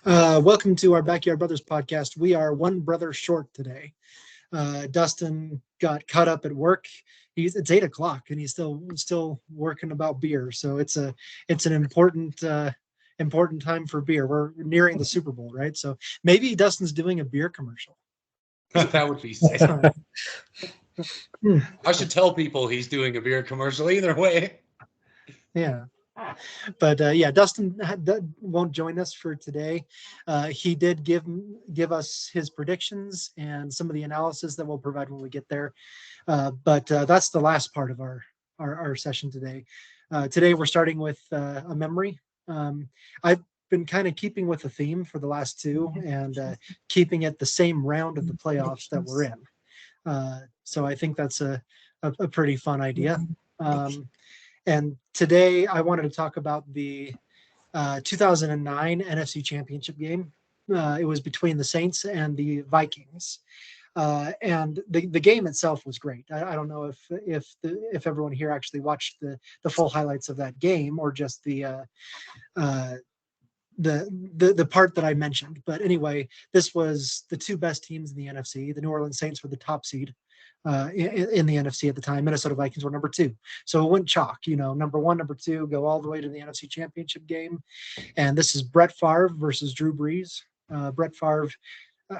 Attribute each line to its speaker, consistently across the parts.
Speaker 1: Welcome to our Backyard Brothers podcast. We are one brother short today. Dustin got caught up at work. It's 8:00 and he's still working about beer. So it's an important time for beer. We're nearing the Super Bowl, right? So maybe Dustin's doing a beer commercial.
Speaker 2: That would be sick. I should tell people he's doing a beer commercial either way.
Speaker 1: Yeah. But Dustin won't join us for today. He did give us his predictions and some of the analysis that we'll provide when we get there. But that's the last part of our session today. Today we're starting with a memory. I've been kind of keeping with the theme for the last two and keeping it the same round of the playoffs that we're in. So I think that's a pretty fun idea. And today I wanted to talk about the 2009 NFC Championship game. It was between the Saints and the Vikings. And the game itself was great. I don't know if everyone here actually watched the full highlights of that game or just the part that I mentioned. But anyway, this was the two best teams in the NFC. The New Orleans Saints were the top seed in the NFC at the time. Minnesota Vikings were number 2. So it went chalk, number 1, number 2, go all the way to the NFC Championship game. And this is Brett Favre versus Drew Brees. Brett Favre,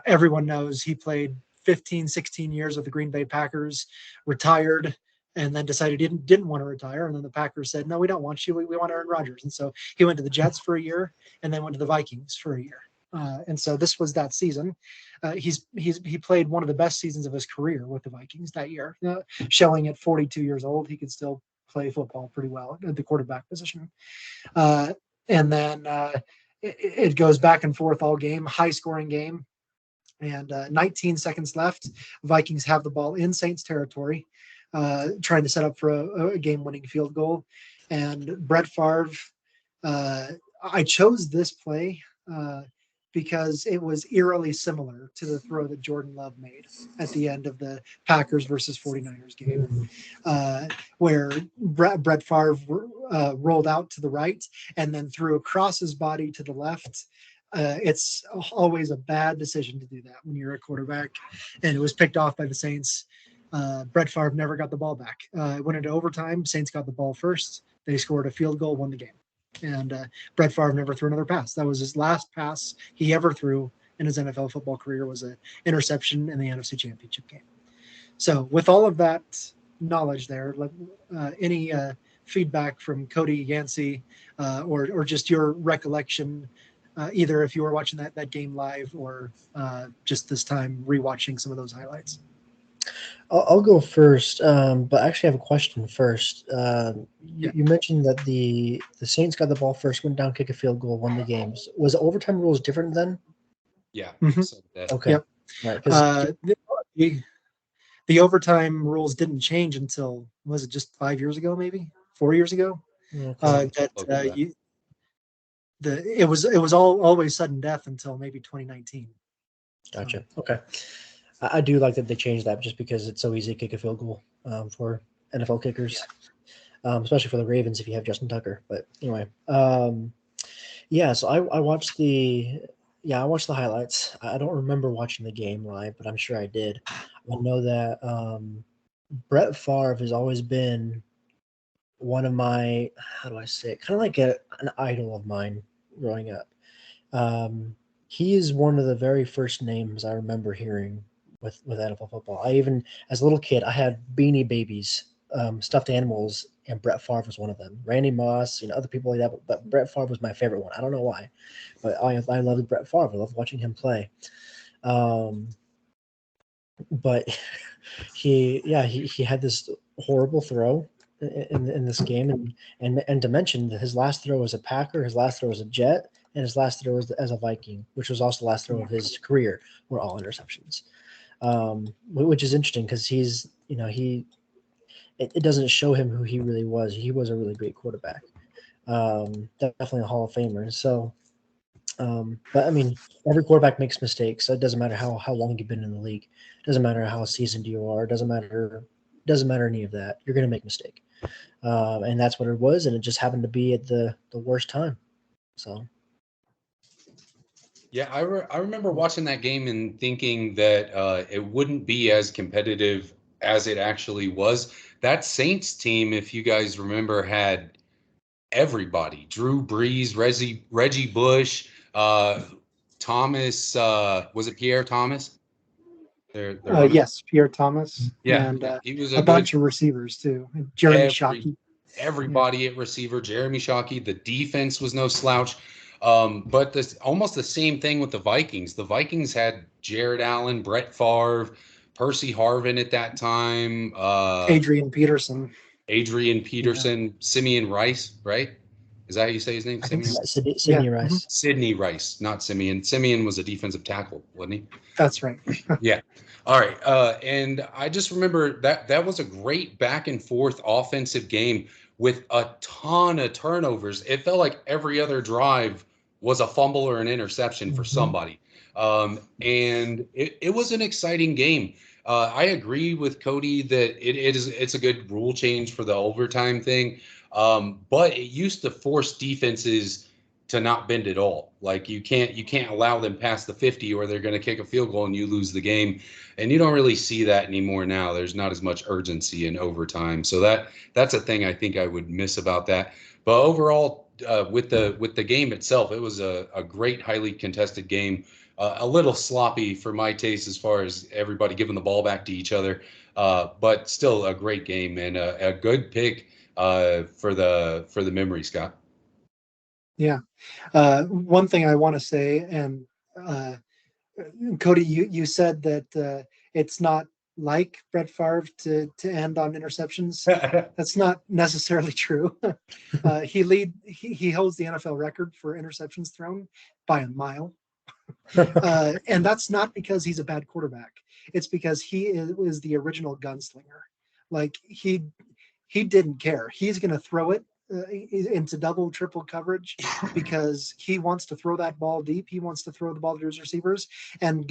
Speaker 1: everyone knows he played 15, 16 years with the Green Bay Packers, retired, and then decided he didn't want to retire. And then the Packers said, no, we don't want you. We want Aaron Rodgers. And so he went to the Jets for a year and then went to the Vikings for a year. And so this was that season. He played one of the best seasons of his career with the Vikings that year, showing at 42 years old, he could still play football pretty well at the quarterback position. And then it goes back and forth all game, high scoring game. And 19 seconds left. Vikings have the ball in Saints territory, trying to set up for a game-winning field goal. And Brett Favre, I chose this play because it was eerily similar to the throw that Jordan Love made at the end of the Packers versus 49ers game, where Brett Favre rolled out to the right and then threw across his body to the left. It's always a bad decision to do that when you're a quarterback, and it was picked off by the Saints. Brett Favre never got the ball back. It went into overtime. Saints got the ball first. They scored a field goal, won the game. And Brett Favre never threw another pass. That was his last pass he ever threw in his NFL football career, was an interception in the NFC Championship game. So with all of that knowledge there, any feedback from Cody, Yancey, or just your recollection, either if you were watching that game live or just this time rewatching some of those highlights?
Speaker 3: I'll go first, but I actually have a question first. You mentioned that the Saints got the ball first, went down, kick a field goal, won the games. Was the overtime rules different then?
Speaker 2: Yeah.
Speaker 1: Mm-hmm.
Speaker 2: So
Speaker 3: okay. Yep.
Speaker 1: Right, the overtime rules didn't change until, was it just 5 years ago, maybe 4 years ago?
Speaker 3: Okay.
Speaker 1: It was always sudden death until maybe 2019.
Speaker 3: Gotcha. Okay. I do like that they changed that just because it's so easy to kick a field goal for NFL kickers, especially for the Ravens if you have Justin Tucker. But anyway, so I watched the highlights. I don't remember watching the game live, but I'm sure I did. I know that Brett Favre has always been one of my, how do I say it, kind of like an idol of mine growing up. He is one of the very first names I remember hearing with NFL football. I even, as a little kid, I had Beanie Babies, stuffed animals, and Brett Favre was one of them. Randy Moss, other people like that, but Brett Favre was my favorite one. I don't know why, but I loved Brett Favre. I loved watching him play. But he had this horrible throw in this game, and to mention that his last throw was a Packer, his last throw was a Jet, and his last throw was as a Viking, which was also the last throw of his career, were all interceptions. Which is interesting because he's, it doesn't show him who he really was. He was a really great quarterback, definitely a Hall of Famer. So, but I mean, every quarterback makes mistakes. So it doesn't matter how long you've been in the league. It doesn't matter how seasoned you are. It doesn't matter any of that. You're going to make a mistake, and that's what it was. And it just happened to be at the worst time. So.
Speaker 2: Yeah, I remember watching that game and thinking that it wouldn't be as competitive as it actually was. That Saints team, if you guys remember, had everybody: Drew Brees, Reggie Bush, Thomas. Was it Pierre Thomas? They're running.
Speaker 1: Yes, Pierre Thomas
Speaker 2: Yeah,
Speaker 1: and
Speaker 2: he was a
Speaker 1: a
Speaker 2: good
Speaker 1: bunch of receivers too. Jeremy Shockey.
Speaker 2: everybody at receiver. Jeremy Shockey. The defense was no slouch. But this almost the same thing with the Vikings. The Vikings had Jared Allen, Brett Favre, Percy Harvin at that time,
Speaker 1: Adrian Peterson.
Speaker 2: Adrian Peterson, Simeon Rice, right? Is that how you say his name?
Speaker 1: I think
Speaker 2: Simeon?
Speaker 1: so.
Speaker 3: Sydney
Speaker 1: Yeah.
Speaker 3: Rice.
Speaker 2: Sidney Rice, not Simeon. Simeon was a defensive tackle, wasn't he?
Speaker 1: That's right.
Speaker 2: Yeah. All right. And I just remember that was a great back and forth offensive game with a ton of turnovers. It felt like every other drive was a fumble or an interception for somebody. And it was an exciting game. I agree with Cody that it's a good rule change for the overtime thing. But it used to force defenses to not bend at all. Like you can't allow them past the 50 or they're going to kick a field goal and you lose the game. And you don't really see that anymore now. There's not as much urgency in overtime. So that's a thing I think I would miss about that. But overall, with the game itself, it was a great, highly contested game. A little sloppy for my taste as far as everybody giving the ball back to each other, but still a great game and a good pick for the memory, Scott.
Speaker 1: Yeah. One thing I want to say, and Cody, you said that it's not like Brett Favre to end on interceptions. That's not necessarily true. He holds the NFL record for interceptions thrown by a mile. And that's not because he's a bad quarterback. It's because was the original gunslinger. Like he didn't care. He's going to throw it into double, triple coverage because he wants to throw that ball deep. He wants to throw the ball to his receivers and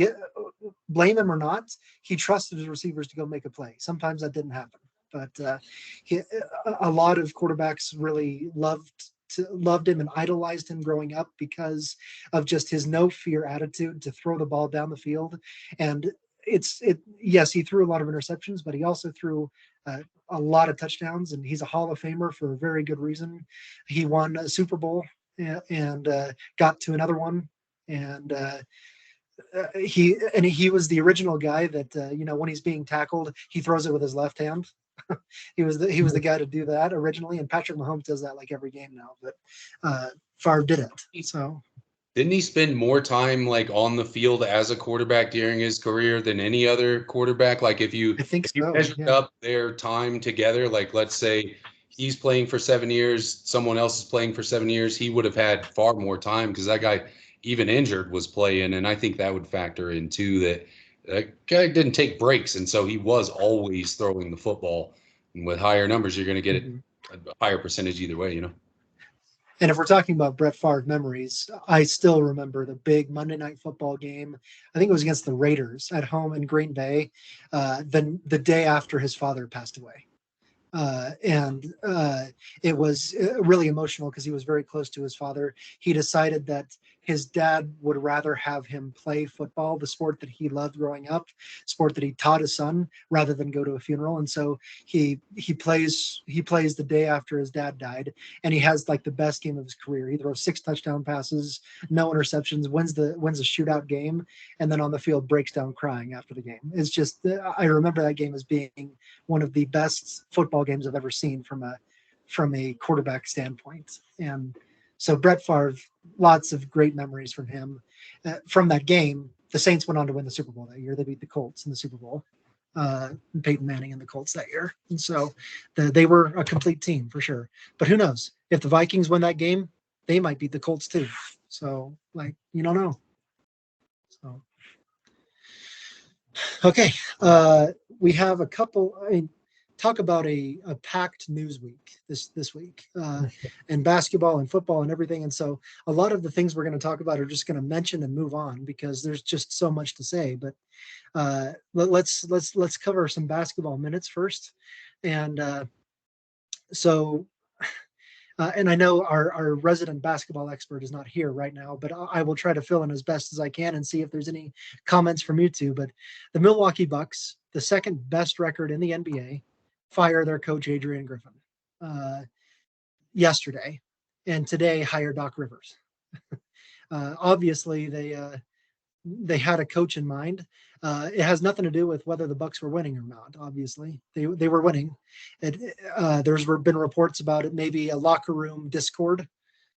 Speaker 1: blame him or not. He trusted his receivers to go make a play. Sometimes that didn't happen, but a lot of quarterbacks really loved him and idolized him growing up because of just his no fear attitude to throw the ball down the field. And yes, he threw a lot of interceptions, but he also threw a lot of touchdowns, and he's a Hall of Famer for a very good reason. He won a Super Bowl and got to another one, and he was the original guy that when he's being tackled, he throws it with his left hand. he was the guy to do that originally, and Patrick Mahomes does that like every game now, but Favre didn't. So
Speaker 2: didn't he spend more time like on the field as a quarterback during his career than any other quarterback? Like if you measured up their time together, like let's say he's playing for 7 years, someone else is playing for 7 years, he would have had far more time because that guy, even injured, was playing. And I think that would factor in too, that guy didn't take breaks. And so he was always throwing the football. And with higher numbers, you're going to get a higher percentage either way,
Speaker 1: And if we're talking about Brett Favre memories, I still remember the big Monday Night Football game. I think it was against the Raiders at home in Green Bay, the day after his father passed away. And it was really emotional because he was very close to his father. He decided that his dad would rather have him play football, the sport that he loved growing up, sport that he taught his son, rather than go to a funeral. And so he plays the day after his dad died, and he has like the best game of his career. He throws 6 touchdown passes, no interceptions, wins the shootout game, and then on the field breaks down crying after the game. It's just I remember that game as being one of the best football games I've ever seen from a quarterback standpoint. And so Brett Favre, lots of great memories from him. From that game, the Saints went on to win the Super Bowl that year. They beat the Colts in the Super Bowl. Peyton Manning and the Colts that year. And so they were a complete team for sure. But who knows? If the Vikings win that game, they might beat the Colts too. So, you don't know. So, okay. We have a couple. Talk about a packed news week this week and basketball and football and everything. And so a lot of the things we're going to talk about are just going to mention and move on because there's just so much to say. But let's cover some basketball minutes first. And so And I know our resident basketball expert is not here right now, but I will try to fill in as best as I can and see if there's any comments from you two. But the Milwaukee Bucks, the second best record in the NBA, fire their coach Adrian Griffin yesterday, and today hire Doc Rivers. Obviously, they had a coach in mind. It has nothing to do with whether the Bucks were winning or not. Obviously, they were winning. There's been reports about it, maybe a locker room discord,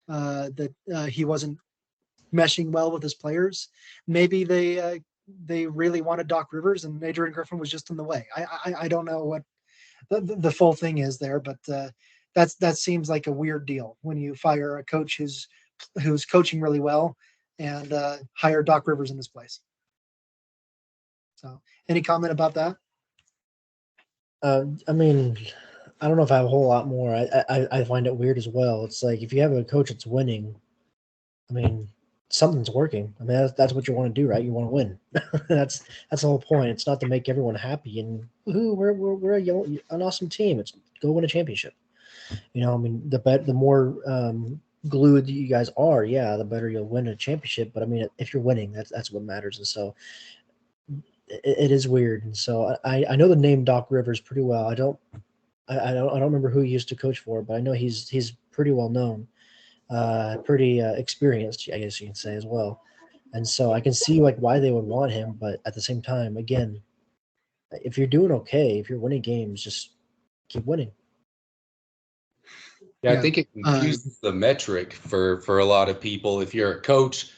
Speaker 1: that he wasn't meshing well with his players. Maybe they really wanted Doc Rivers, and Adrian Griffin was just in the way. I don't know what the full thing is there, but that seems like a weird deal when you fire a coach who's coaching really well and hire Doc Rivers in his place. So, any comment about that?
Speaker 3: I mean, I don't know if I have a whole lot more. I find it weird as well. It's like if you have a coach that's winning, I mean, something's working. I mean, that's what you want to do, right? You want to win. that's the whole point. It's not to make everyone happy and we're an awesome team. It's go win a championship. You know, I mean, the more glued you guys are, yeah, the better you'll win a championship. But I mean, if you're winning, that's what matters. And so it is weird. And so I know the name Doc Rivers pretty well. I don't remember who he used to coach for, but I know he's pretty well known, pretty experienced, I guess you can say as well. And so I can see like why they would want him, but at the same time, again, if you're doing okay, if you're winning games, just keep winning.
Speaker 2: Yeah, I think it confuses the metric for a lot of people. If you're a coach,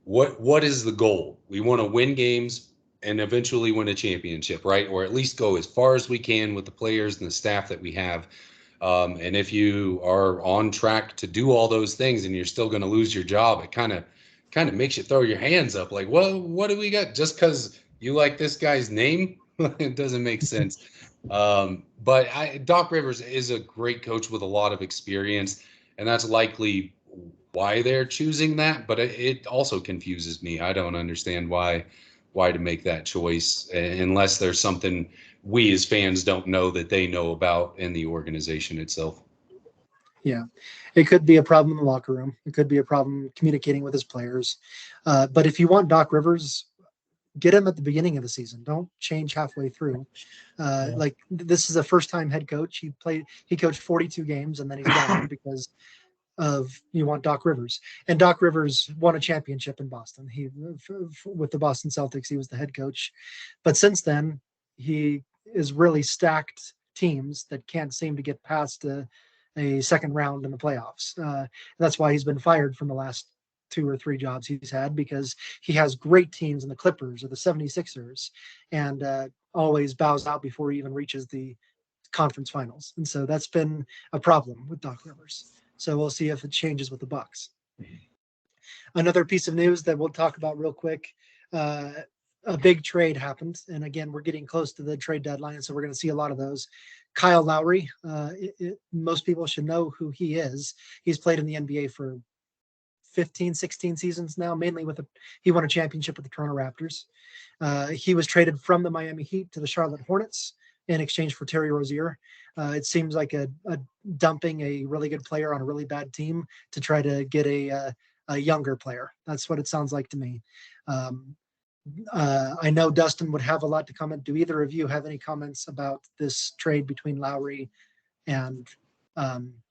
Speaker 2: what is the goal? We want to win games and eventually win a championship, right? Or at least go as far as we can with the players and the staff that we have. And if you are on track to do all those things and you're still going to lose your job, it kind of makes you throw your hands up like, well, what do we got? Just because you like this guy's name? It doesn't make sense. But Doc Rivers is a great coach with a lot of experience, and that's likely why they're choosing that. But it also confuses me. I don't understand why to make that choice unless there's something we as fans don't know that they know about in the organization itself.
Speaker 1: Yeah, it could be a problem in the locker room. It could be a problem communicating with his players. But if you want Doc Rivers, get him at the beginning of the season. Don't change halfway through. Like this is a first-time head coach. He coached 42 games and then he's gone because of you want Doc Rivers. And Doc Rivers won a championship in Boston. With the Boston Celtics, he was the head coach. But since then, he is really stacked teams that can't seem to get past a second round in the playoffs. That's why he's been fired from the last 2 or 3 jobs he's had, because he has great teams in the Clippers or the 76ers and always bows out before he even reaches the conference finals. And so that's been a problem with Doc Rivers. So we'll see if it changes with the Bucks. Another piece of news that we'll talk about real quick, a big trade happened. And again, we're getting close to the trade deadline, so we're going to see a lot of those. Kyle Lowry, most people should know who he is. He's played in the NBA for 15, 16 seasons now, mainly he won a championship with the Toronto Raptors. He was traded from the Miami Heat to the Charlotte Hornets in exchange for Terry Rozier. It seems like a dumping a really good player on a really bad team to try to get a younger player. That's what it sounds like to me. I know Dustin would have a lot to comment. Do either of you have any comments about this trade between Lowry and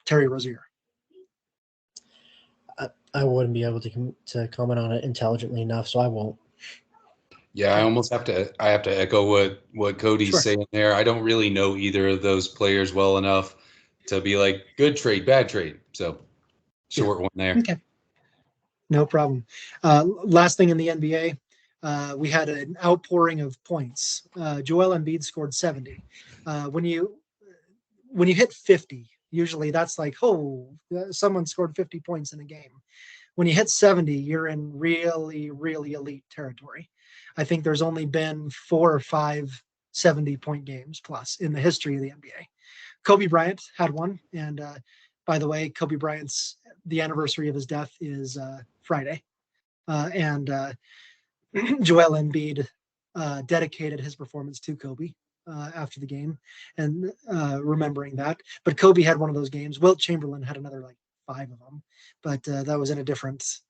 Speaker 1: Terry Rozier?
Speaker 3: I wouldn't be able to comment on it intelligently enough, so I won't.
Speaker 2: Yeah, I almost have to echo what Cody's saying there. I don't really know either of those players well enough to be like good trade, bad trade. So short one there.
Speaker 1: Okay. No problem. Last thing in the NBA, we had an outpouring of points. Joel Embiid scored 70. When you hit 50, usually that's like, oh, someone scored 50 points in a game. When you hit 70, you're in really, really elite territory. I think there's only been 4 or 5 70-point games plus in the history of the NBA. Kobe Bryant had one. And by the way, Kobe Bryant's, the anniversary of his death is Friday. And Joel Embiid dedicated his performance to Kobe. after the game and remembering that. But Kobe had one of those games. Wilt Chamberlain had another like 5 of them, but that was in a different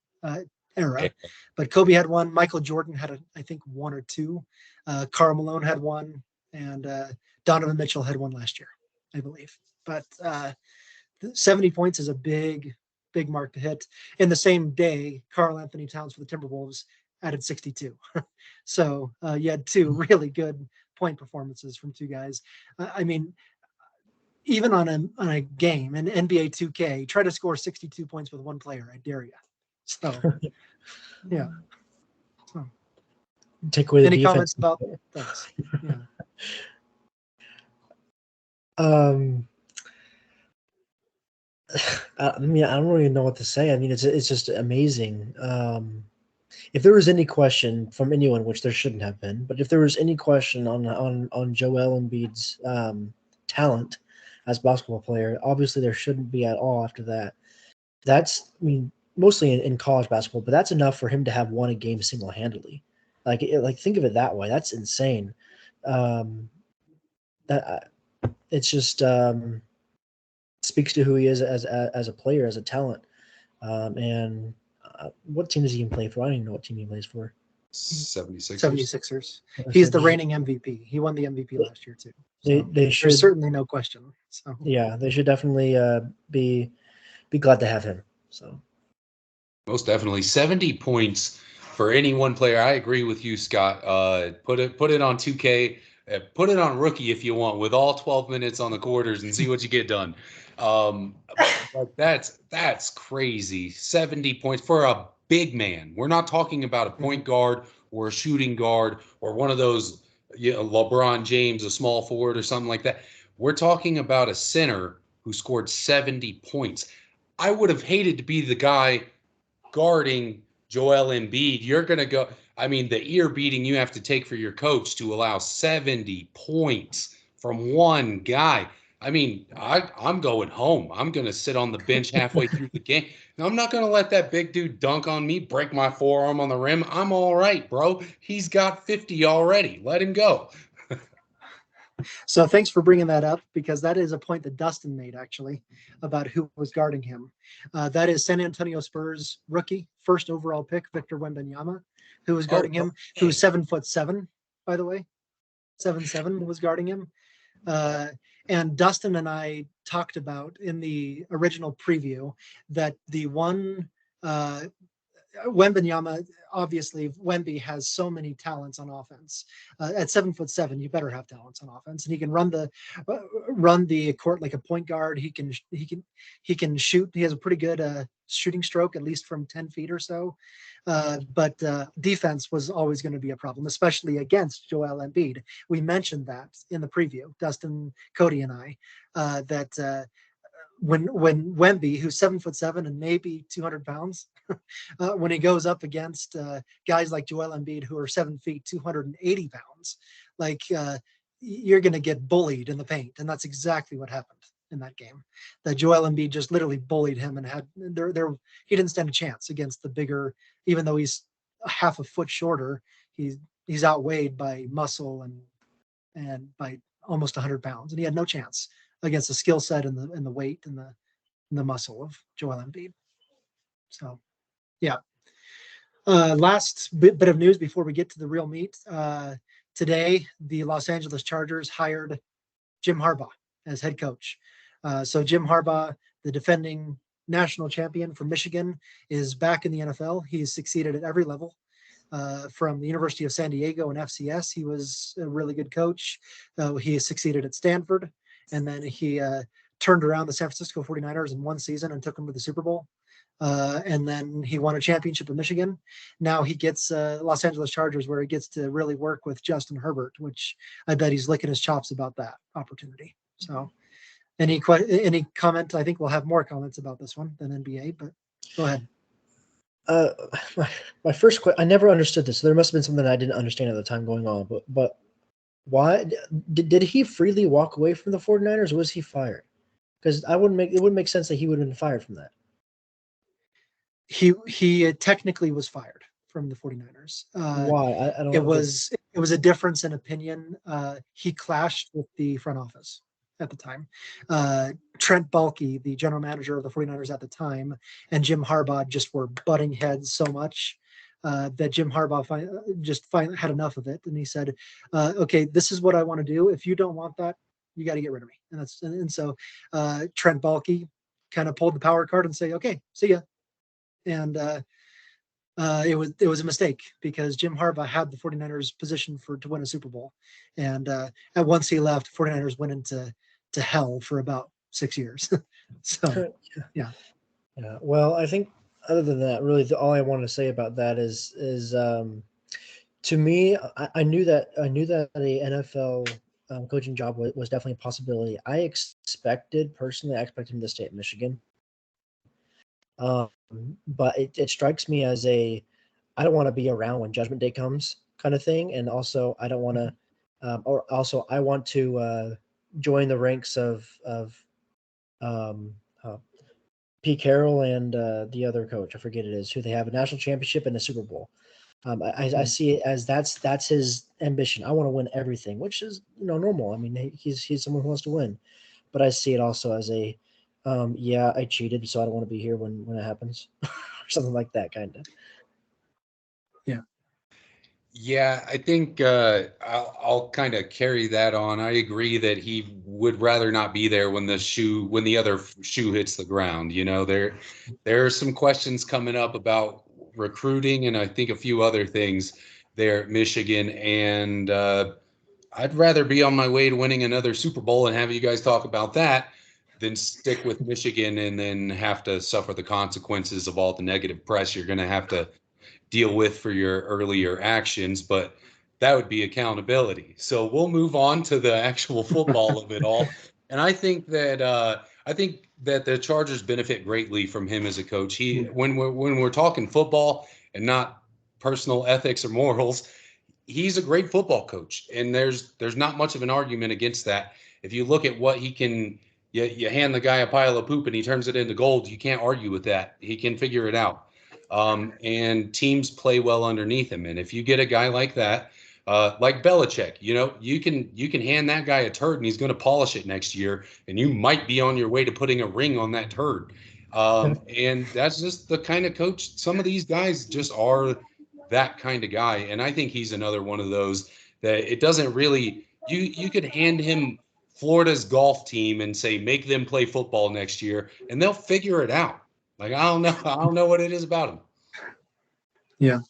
Speaker 1: era. But Kobe had one. Michael Jordan had, I think, 1 or 2. Karl Malone had one, and Donovan Mitchell had one last year, I believe. But 70 points is a big mark to hit. In the same day, Karl-Anthony Towns for the Timberwolves added 62. So you had 2 really good point performances from 2 guys. I mean, even on a game in NBA 2K, try to score 62 points with 1 player. I dare you. So, yeah. So,
Speaker 3: take away the
Speaker 1: any
Speaker 3: defense.
Speaker 1: comments about thanks? Yeah.
Speaker 3: I mean, I don't really know what to say. I mean, it's just amazing. If there was any question from anyone, which there shouldn't have been, but if there was any question on Joel Embiid's talent as a basketball player, obviously there shouldn't be at all after that. That's, I mean, mostly in college basketball, but that's enough for him to have won a game single-handedly. Like think of it that way. That's insane. It's just speaks to who he is as a player, as a talent. And what team does he even play for? I don't even know what team he plays for.
Speaker 2: 76ers.
Speaker 1: He's the reigning MVP. He won the MVP last year too. So
Speaker 3: They should,
Speaker 1: there's certainly no question. So
Speaker 3: yeah, they should definitely be glad to have him. So
Speaker 2: most definitely 70 points for any one player. I agree with you, Scott. Put it on 2K. Put it on rookie if you want, with all 12 minutes on the quarters, and see what you get done. But that's crazy. 70 points for a big man. We're not talking about a point guard or a shooting guard or one of those, LeBron James, a small forward or something like that. We're talking about a center who scored 70 points. I would have hated to be the guy guarding Joel Embiid. You're going to go, I mean, the ear beating you have to take for your coach to allow 70 points from one guy. I mean, I'm going home. I'm going to sit on the bench halfway through the game. And I'm not going to let that big dude dunk on me, break my forearm on the rim. I'm all right, bro. He's got 50 already. Let him go.
Speaker 1: So thanks for bringing that up, because that is a point that Dustin made actually about who was guarding him. That is San Antonio Spurs rookie, 1st overall pick, Victor Wembanyama, who was guarding him, who's 7'7", by the way. 7'7" was guarding him. And Dustin and I talked about in the original preview that the one Wembanyama, obviously Wemby has so many talents on offense. At 7'7", you better have talents on offense, and he can run the court like a point guard. He can shoot. He has a pretty good shooting stroke, at least from 10 feet or so. But defense was always going to be a problem, especially against Joel Embiid. We mentioned that in the preview, Dustin, Cody, and I, that when Wemby, who's 7'7" and maybe 200 pounds, when he goes up against guys like Joel Embiid, who are 7 feet, 280 pounds, you're going to get bullied in the paint. And that's exactly what happened in that game. That Joel Embiid just literally bullied him, and he didn't stand a chance against the bigger, even though he's half a foot shorter, he's outweighed by muscle and by almost 100 pounds. And he had no chance against the skill set and the weight and the muscle of Joel Embiid. So, yeah. Last bit of news before we get to the real meat. Today, the Los Angeles Chargers hired Jim Harbaugh as head coach. So Jim Harbaugh, the defending national champion from Michigan, is back in the NFL. He's succeeded at every level. From the University of San Diego and FCS, he was a really good coach. He succeeded at Stanford, and then he turned around the San Francisco 49ers in one season and took them to the Super Bowl. And then he won a championship in Michigan. Now he gets Los Angeles Chargers, where he gets to really work with Justin Herbert, which I bet he's licking his chops about that opportunity. So any comment? I think we'll have more comments about this one than NBA, but go ahead.
Speaker 3: My first question, I never understood this. So there must have been something I didn't understand at the time going on, but why did he freely walk away from the 49ers, or was he fired? Because it wouldn't make sense that he would have been fired from that.
Speaker 1: He technically was fired from the 49ers.
Speaker 3: Why? I don't.
Speaker 1: It was it was a difference in opinion. He clashed with the front office at the time. Trent Baalke, the general manager of the 49ers at the time, and Jim Harbaugh just were butting heads so much that Jim Harbaugh finally had enough of it. And he said, okay, this is what I want to do. If you don't want that, you got to get rid of me. And so Trent Baalke kind of pulled the power card and say, okay, see ya. And it was a mistake because Jim Harbaugh had the 49ers positioned to win a Super Bowl. And once he left, 49ers went into hell for about 6 years. So, yeah.
Speaker 3: Well, I think other than that, really, all I want to say about that is to me, I knew that a NFL coaching job was definitely a possibility. I expected him to stay at Michigan. But it strikes me as I don't want to be around when Judgment Day comes kind of thing. And also I don't want to, I want to join the ranks of Pete Carroll and the other coach, I forget it is, who they have a national championship and a Super Bowl. I see it as that's his ambition. I want to win everything, which is normal. I mean, he's someone who wants to win, but I see it also as I cheated, so I don't want to be here when it happens, or something like that, kind of.
Speaker 2: Yeah, I think I'll kind of carry that on. I agree that he would rather not be there when the other shoe hits the ground. There are some questions coming up about recruiting and I think a few other things there at Michigan. And I'd rather be on my way to winning another Super Bowl and have you guys talk about that than stick with Michigan and then have to suffer the consequences of all the negative press you're going to have to deal with for your earlier actions, but that would be accountability. So we'll move on to the actual football of it all. And I think that the Chargers benefit greatly from him as a coach. When we're talking football and not personal ethics or morals, he's a great football coach. And there's not much of an argument against that. If you look at what he can, you hand the guy a pile of poop and he turns it into gold. You can't argue with that. He can figure it out. And teams play well underneath him. And if you get a guy like that, like Belichick, you can hand that guy a turd and he's going to polish it next year. And you might be on your way to putting a ring on that turd. And that's just the kind of coach. Some of these guys just are that kind of guy. And I think he's another one of those that it doesn't really, you could hand him Florida's golf team and say, make them play football next year and they'll figure it out. Like, I don't know what it is about him.
Speaker 1: Yeah.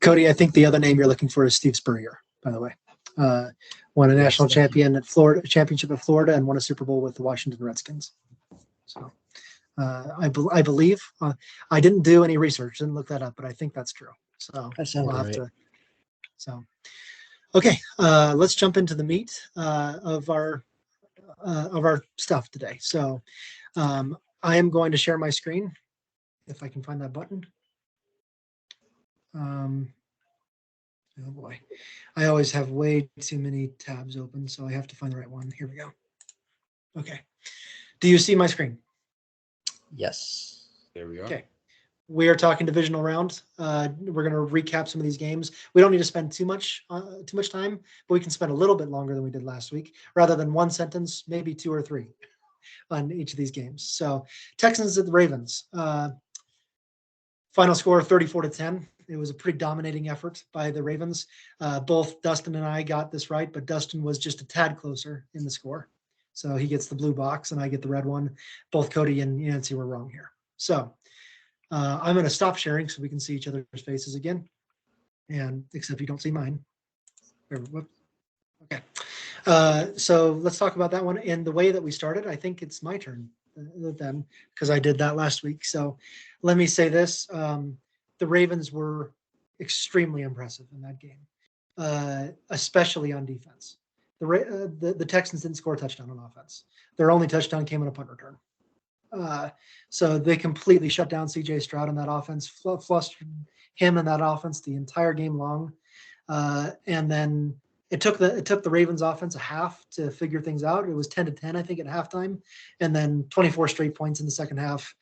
Speaker 1: Cody, I think the other name you're looking for is Steve Spurrier, by the way. Won a national championship at Florida and won a Super Bowl with the Washington Redskins. So I believe I didn't do any research, didn't look that up, but I think that's true. So
Speaker 3: we'll have to.
Speaker 1: So, okay, let's jump into the meat of our stuff today. So I am going to share my screen if I can find that button. Oh boy, I always have way too many tabs open, so I have to find the right one. Here we go. Okay. Do you see my screen?
Speaker 3: Yes.
Speaker 2: There we are.
Speaker 1: Okay. We are talking divisional round. We're going to recap some of these games. We don't need to spend too much time, but we can spend a little bit longer than we did last week. Rather than one sentence, maybe 2 or 3 on each of these games. So Texans at the Ravens. Final score 34-10. It was a pretty dominating effort by the Ravens. Both Dustin and I got this right, but Dustin was just a tad closer in the score. So he gets the blue box and I get the red one. Both Cody and Nancy were wrong here. So I'm going to stop sharing so we can see each other's faces again. And except you don't see mine. Okay. So let's talk about that one. And the way that we started, I think it's my turn then because I did that last week. So let me say this. The Ravens were extremely impressive in that game, especially on defense. The Texans didn't score a touchdown on offense. Their only touchdown came on a punt return. So they completely shut down C.J. Stroud in that offense, flustered him in that offense the entire game long. And then it took the Ravens offense a half to figure things out. It was 10-10, I think, at halftime, and then 24 straight points in the second half.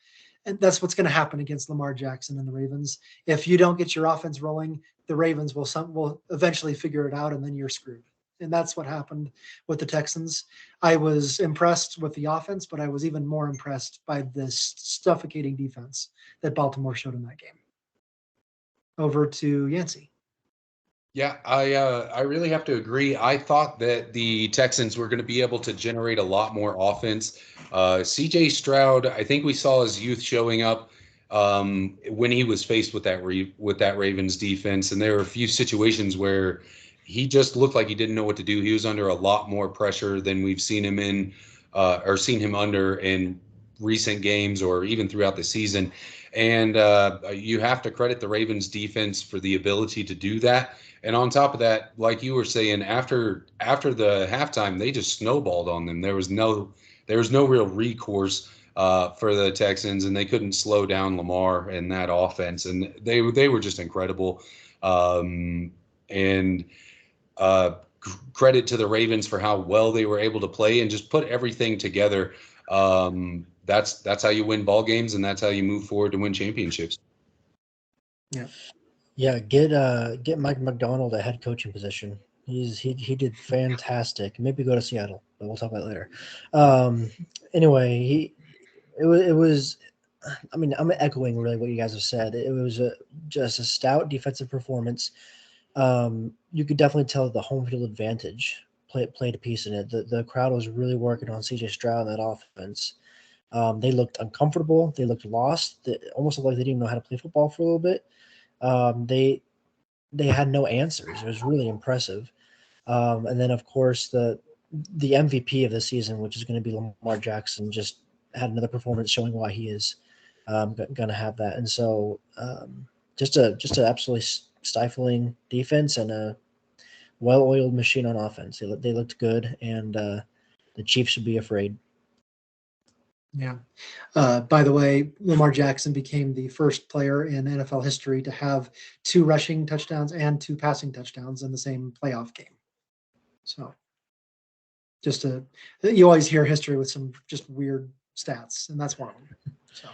Speaker 1: And that's what's going to happen against Lamar Jackson and the Ravens. If you don't get your offense rolling, the Ravens will eventually figure it out, and then you're screwed. And that's what happened with the Texans. I was impressed with the offense, but I was even more impressed by this suffocating defense that Baltimore showed in that game. Over to Yancey.
Speaker 2: Yeah, I really have to agree. I thought that the Texans were going to be able to generate a lot more offense. CJ Stroud, I think we saw his youth showing up when he was faced with that Ravens defense, and there were a few situations where he just looked like he didn't know what to do. He was under a lot more pressure than we've seen him in or seen him under in recent games or even throughout the season. And you have to credit the Ravens defense for the ability to do that. And on top of that, like you were saying, after the halftime, they just snowballed on them. There was no real recourse for the Texans, and they couldn't slow down Lamar and that offense. And they were just incredible. Credit to the Ravens for how well they were able to play and just put everything together. That's how you win ball games, and that's how you move forward to win championships.
Speaker 1: Yeah.
Speaker 3: Yeah, get Mike McDonald a head coaching position. He did fantastic. Maybe go to Seattle, but we'll talk about it later. Anyway, it was. I mean, I'm echoing really what you guys have said. It was just a stout defensive performance. You could definitely tell the home field advantage played a piece in it. The crowd was really working on CJ Stroud and that offense. They looked uncomfortable. They looked lost. They almost looked like they didn't know how to play football for a little bit. They had no answers. It was really impressive. And then, of course, the MVP of the season, which is going to be Lamar Jackson, just had another performance showing why he is going to have that. And so just a absolutely stifling defense and a well-oiled machine on offense. They looked good, and the Chiefs should be afraid.
Speaker 1: Yeah. By the way, Lamar Jackson became the first player in NFL history to have 2 rushing touchdowns and 2 passing touchdowns in the same playoff game. So you always hear history with some just weird stats, and that's one of them. So,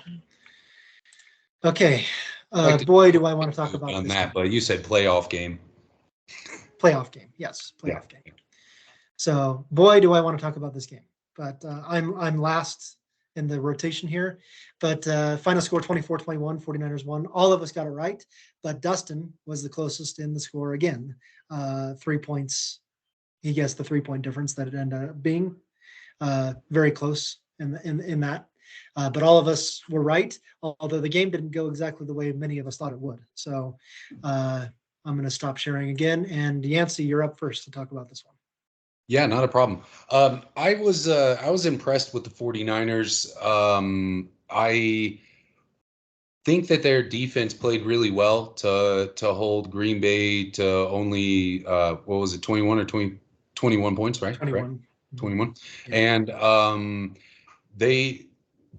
Speaker 1: okay. Boy, do I want to talk about
Speaker 2: on
Speaker 1: this
Speaker 2: that,
Speaker 1: game.
Speaker 2: but you said playoff game.
Speaker 1: Playoff game. Yes. Playoff game. So, boy, do I want to talk about this game, but I'm last in the rotation here, but final score 24-21, 49ers won. All of us got it right, but Dustin was the closest in the score again. 3 points. He guessed the 3-point difference that it ended up being very close in that. But all of us were right, although the game didn't go exactly the way many of us thought it would. So I'm going to stop sharing again. And Yancey, you're up first to talk about this one.
Speaker 2: Yeah, not a problem. I was impressed with the 49ers. I think that their defense played really well to hold Green Bay to only what was it, 21 or 21 points, right?
Speaker 1: 21.
Speaker 2: Right? 21.
Speaker 1: Yeah.
Speaker 2: And they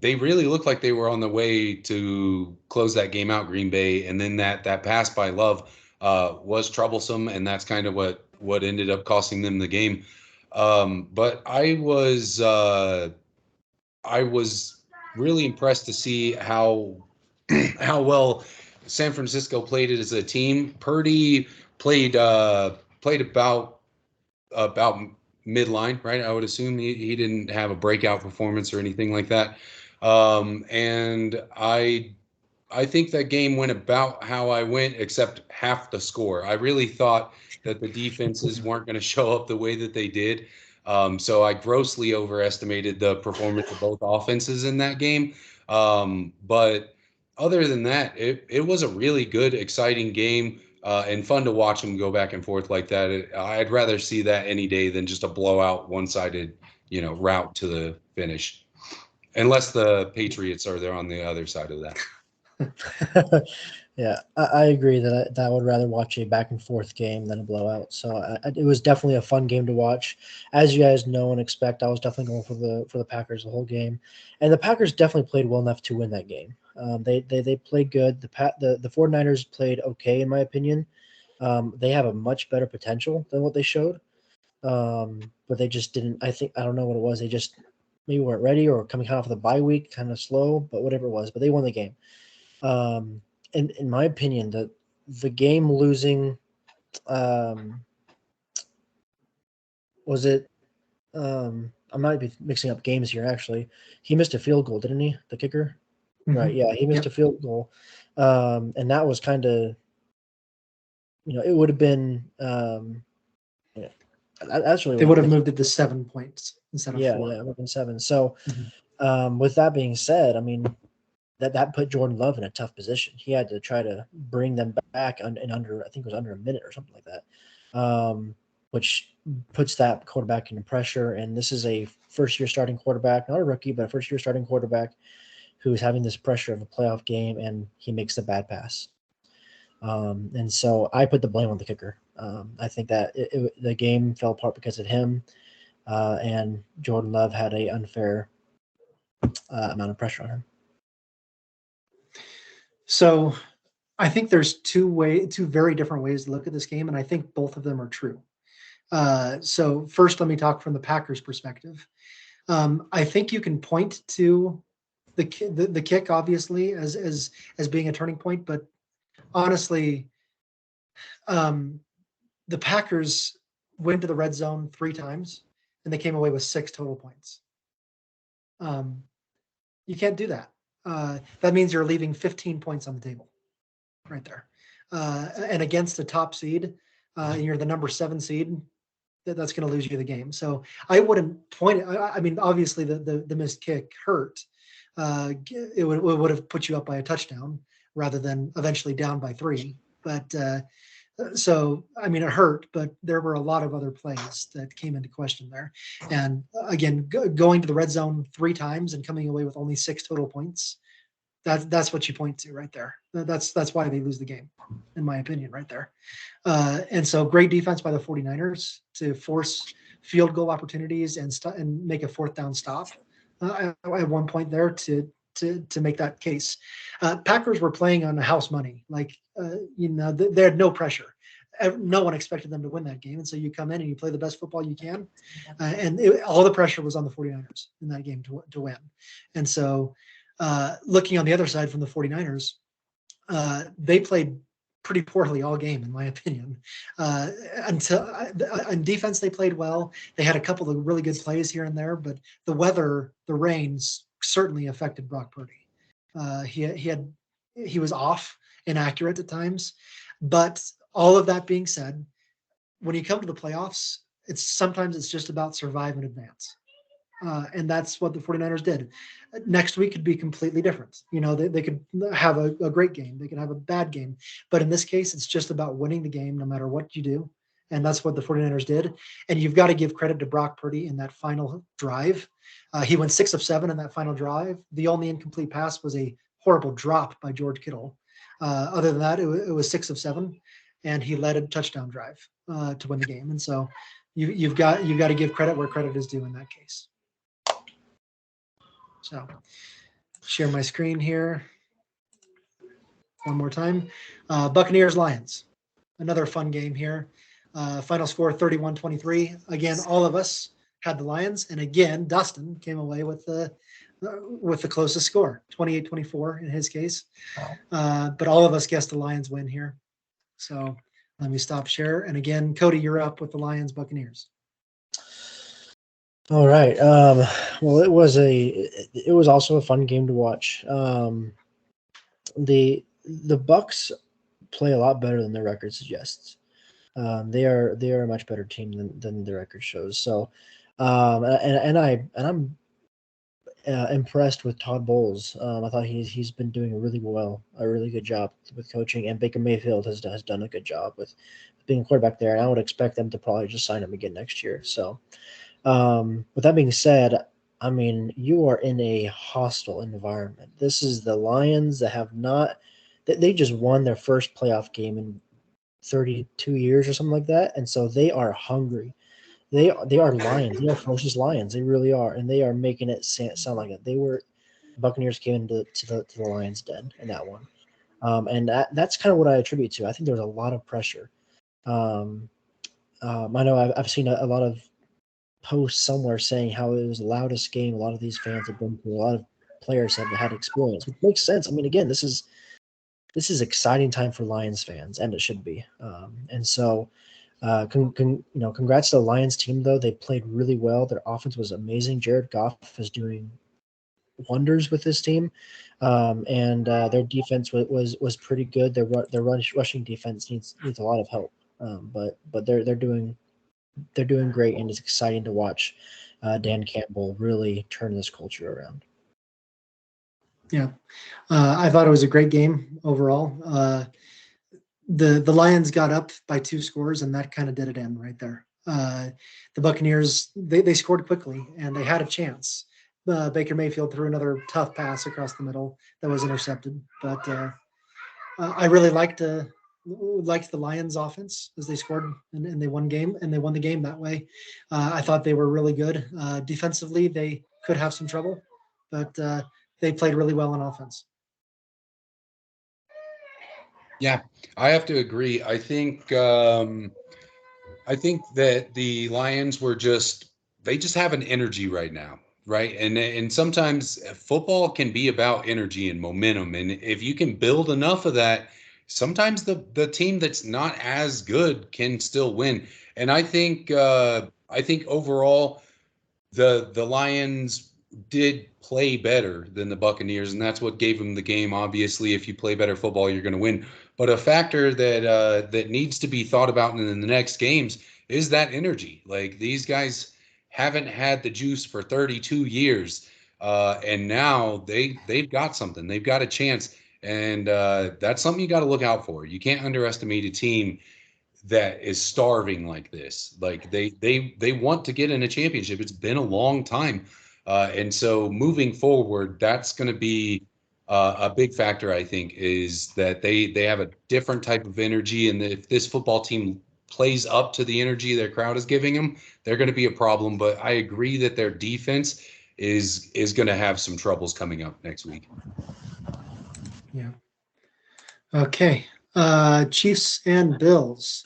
Speaker 2: really looked like they were on the way to close that game out, Green Bay, and then that pass by Love was troublesome, and that's kind of what ended up costing them the game. But I was really impressed to see how well San Francisco played it as a team. Purdy played about midline, right? I would assume he didn't have a breakout performance or anything like that. And I think that game went about how I went, except half the score. I really thought that the defenses weren't going to show up the way that they did. So I grossly overestimated the performance of both offenses in that game. But other than that, it was a really good, exciting game and fun to watch them go back and forth like that. I'd rather see that any day than just a blowout, one-sided, route to the finish. Unless the Patriots are there on the other side of that.
Speaker 3: Yeah, I agree that I would rather watch a back and forth game than a blowout. So it was definitely a fun game to watch. As you guys know and expect, I was definitely going for the Packers the whole game, and the Packers definitely played well enough to win that game. They played good. The 49ers played okay in my opinion. They have a much better potential than what they showed, but they just didn't. I don't know what it was. They just maybe weren't ready or coming off of the bye week, kind of slow, but whatever it was. But they won the game. In my opinion, the game losing, was it? I might be mixing up games here. Actually, he missed a field goal, didn't he? The kicker, right? Yeah, he missed a field goal, and that was kind of, it would have been. Yeah, that's really
Speaker 1: They would have moved it to 7 points instead of 4.
Speaker 3: Yeah, it would have been 7. So, with that being said, I mean, that put Jordan Love in a tough position. He had to try to bring them back in under, I think it was under a minute or something like that, which puts that quarterback into pressure. And this is a first-year starting quarterback, not a rookie, but a first-year starting quarterback who's having this pressure of a playoff game, and he makes the bad pass. And so I put the blame on the kicker. I think that the game fell apart because of him, and Jordan Love had an unfair amount of pressure on him.
Speaker 1: So I think there's two very different ways to look at this game, and I think both of them are true. So first, let me talk from the Packers' perspective. I think you can point to the kick, obviously, as being a turning point, but honestly, the Packers went to the red zone 3 times, and they came away with 6 total points. You can't do that. That means you're leaving 15 points on the table right there. And against the top seed, and you're the number 7 seed, that's going to lose you the game. So I wouldn't point it. I mean, obviously the missed kick hurt. It would have put you up by a touchdown rather than eventually down by 3. But so, I mean, it hurt, but there were a lot of other plays that came into question there. And again, going to the red zone 3 times and coming away with only 6 total points, that's what you point to right there. That's why they lose the game, in my opinion, right there. And so great defense by the 49ers to force field goal opportunities and make a 4th down stop at one point there to make that case. Packers were playing on house money. They had no pressure. No one expected them to win that game. And so you come in and you play the best football you can. And all the pressure was on the 49ers in that game to win. And so looking on the other side from the 49ers, they played pretty poorly all game, in my opinion. Until on defense, they played well. They had a couple of really good plays here and there, but the weather, the rains certainly affected Brock Purdy. He was off, inaccurate at times. But all of that being said, when you come to the playoffs, sometimes it's just about survive and advance. And that's what the 49ers did. Next week could be completely different. They could have a great game. They could have a bad game. But in this case, it's just about winning the game no matter what you do. And that's what the 49ers did. And you've got to give credit to Brock Purdy in that final drive. He went 6 of 7 in that final drive. The only incomplete pass was a horrible drop by George Kittle. Other than that, it was 6 of 7. And he led a touchdown drive to win the game. And so you've got to give credit where credit is due in that case. So share my screen here one more time. Buccaneers Lions, another fun game here. Final score 31-23. Again, all of us had the Lions, and again, Dustin came away with the closest score, 28-24 in his case. But all of us guessed the Lions win here. So let me stop share. And again, Cody, you're up with the Lions Buccaneers.
Speaker 3: All right. Well, it was also a fun game to watch. The Bucks play a lot better than their record suggests. They are a much better team than the record shows. So, I'm impressed with Todd Bowles. I thought he's been doing a really good job with coaching, and Baker Mayfield has done a good job with being a quarterback there. And I would expect them to probably just sign him again next year. So. With that being said, I mean, you are in a hostile environment. This is the Lions that have not – they just won their first playoff game in 32 years or something like that, and so they are hungry. They are Lions. They are ferocious Lions. They really are, and they are making it sound like it. The Buccaneers came into the Lions' den in that one, and that's kind of what I attribute to. I think there was a lot of pressure. I know I've seen a lot of post somewhere saying how it was the loudest game a lot of these fans have been to. A lot of players have had experience, which makes sense. I mean, again, this is this is exciting time for Lions fans, and it should be. And so, congrats to the Lions team, though. They played really well. Their offense was amazing. Jared Goff is doing wonders with this team, and their defense was pretty good. Their rushing defense needs a lot of help, but they're doing great, and it's exciting to watch Dan Campbell really turn this culture around.
Speaker 1: Yeah, I thought it was a great game overall. The Lions got up by 2 scores, and that kind of did it in right there. The Buccaneers, they scored quickly, and they had a chance. Baker Mayfield threw another tough pass across the middle that was intercepted. But I really liked the Lions offense as they scored and they won the game that way. I thought they were really good. Defensively, they could have some trouble, but they played really well on offense.
Speaker 2: Yeah, I have to agree. I think that the Lions they just have an energy right now, right? And sometimes football can be about energy and momentum, and if you can build enough of that, sometimes the team that's not as good can still win. And I think overall the Lions did play better than the Buccaneers, and that's what gave them the game. Obviously, if you play better football, you're going to win. But a factor that needs to be thought about in the next games is that energy. Like, these guys haven't had the juice for 32 years, and now they've got something. They've got a chance, and that's something you got to look out for. You can't underestimate a team that is starving like this. Like, they want to get in a championship. It's been a long time. And so moving forward, that's going to be a big factor, I think, is that they have a different type of energy. And if this football team plays up to the energy their crowd is giving them, they're going to be a problem. But I agree that their defense is going to have some troubles coming up next week.
Speaker 1: Yeah. Okay. Chiefs and Bills.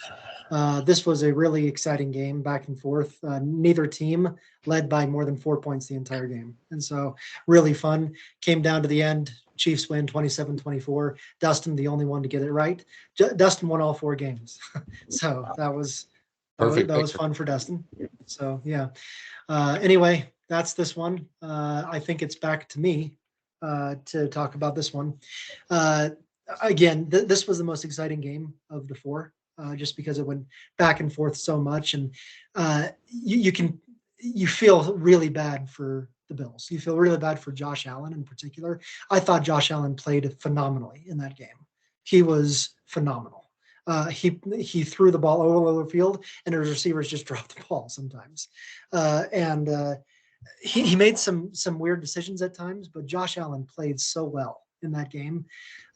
Speaker 1: This was a really exciting game, back and forth. Neither team led by more than 4 points the entire game. And so really fun. Came down to the end. Chiefs win 27-24. Dustin, the only one to get it right. Dustin won all 4 games. So that was
Speaker 2: Perfect.
Speaker 1: That was fun for Dustin. So, yeah. Anyway, that's this one. I think it's back to me to talk about this one. Again, this was the most exciting game of the 4. Just because it went back and forth so much, and you feel really bad for the Bills. You feel really bad for Josh Allen in particular. I thought Josh Allen played phenomenally in that game. He was phenomenal. He threw the ball all over the field, and his receivers just dropped the ball sometimes. He made some weird decisions at times, but Josh Allen played so well in that game,